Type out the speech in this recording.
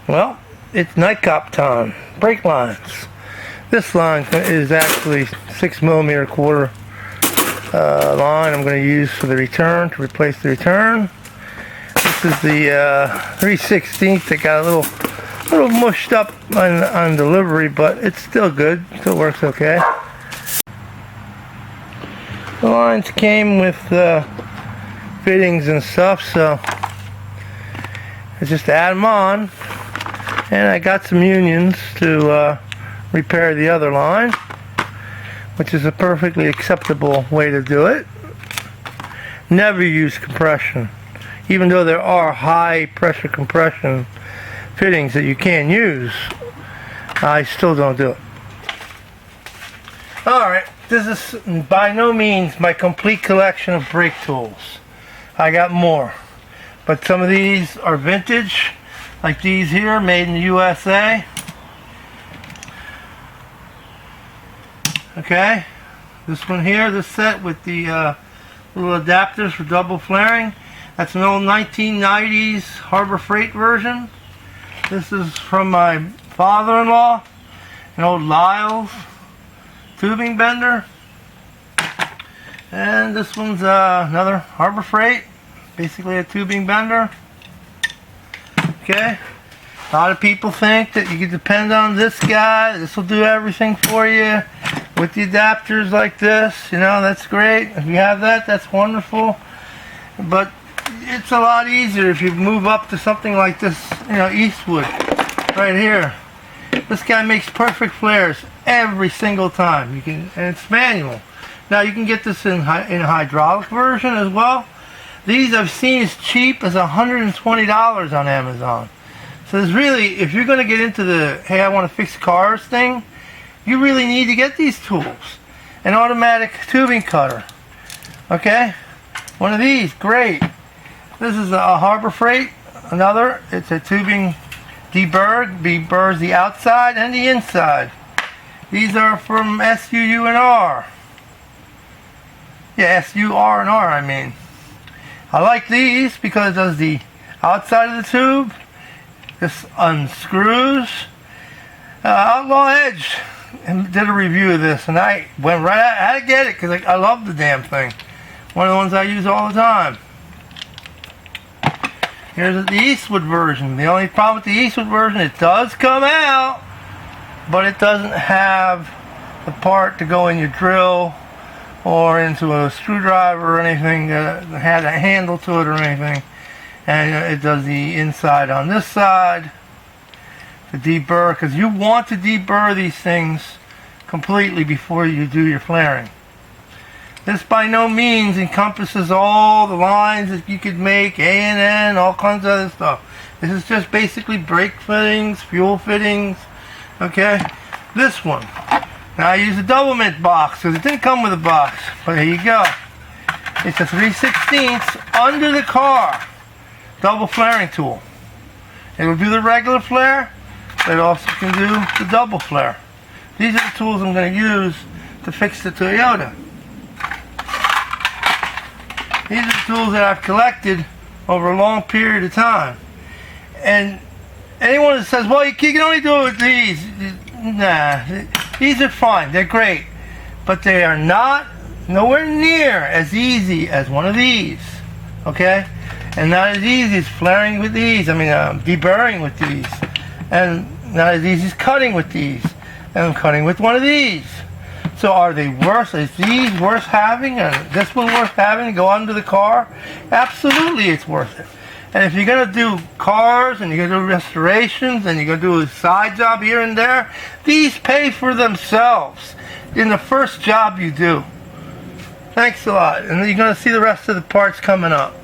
Well, it's night cop time. Brake lines. This line is actually 6mm quarter line I'm going to use for the return, to replace the return. This is the 3/16 that got a little mushed up on delivery, but it's still good. Still works okay. The lines came with fittings and stuff, so I just add them on. And I got some unions to repair the other line, which is a perfectly acceptable way to do it. Never use compression. Even though there are high pressure compression fittings that you can use, I still don't do it. Alright, this is by no means my complete collection of brake tools. I got more. But some of these are vintage, like these here, made in the USA. Okay, this one here, this set with the little adapters for double flaring. That's an old 1990s Harbor Freight version. This is from my father-in-law, an old Lyle's tubing bender. And this one's another Harbor Freight, basically a tubing bender. Okay, a lot of people think that you can depend on this guy. This will do everything for you with the adapters like this. You know, that's great. If you have that, that's wonderful. But it's a lot easier if you move up to something like this, you know, Eastwood, right here. This guy makes perfect flares every single time. You can, and it's manual. Now you can get this in a hydraulic version as well. These I've seen as cheap as $120 on Amazon. So there's really, if you're going to get into the, hey, I want to fix cars thing, you really need to get these tools. An automatic tubing cutter. Okay? One of these, great. This is a Harbor Freight, another. It's a tubing deburr. Deburrs the outside and the inside. These are from SUR&R. Yeah, SUR&R, I mean. I like these because it does the outside of the tube. This unscrews. Outlaw Edge did a review of this, and I went right out. I had to get it because I love the damn thing. One of the ones I use all the time. Here's the Eastwood version. The only problem with the Eastwood version, it does come out, but it doesn't have the part to go in your drill or into a screwdriver or anything that had a handle to it or anything. And it does the inside on this side to deburr, because you want to deburr these things completely before you do your flaring. This by no means encompasses all the lines that you could make, A&N, all kinds of other stuff. This is just basically brake fittings, fuel fittings. Okay, this one. Now I use a double mint box because it didn't come with a box, but here you go. It's a 3/16 under the car double flaring tool. It will do the regular flare, but it also can do the double flare. These are the tools I'm going to use to fix the Toyota. These are the tools that I've collected over a long period of time. And anyone that says, well, you can only do it with these, nah, these are fine, they're great, but they are nowhere near as easy as one of these, okay? And not as easy as flaring with these, deburring with these, and not as easy as cutting with these, and cutting with one of these. So are they worse? Is these worth having, and this one worth having to go under the car? Absolutely it's worth it. And if you're going to do cars, and you're going to do restorations, and you're going to do a side job here and there, these pay for themselves in the first job you do. Thanks a lot. And you're going to see the rest of the parts coming up.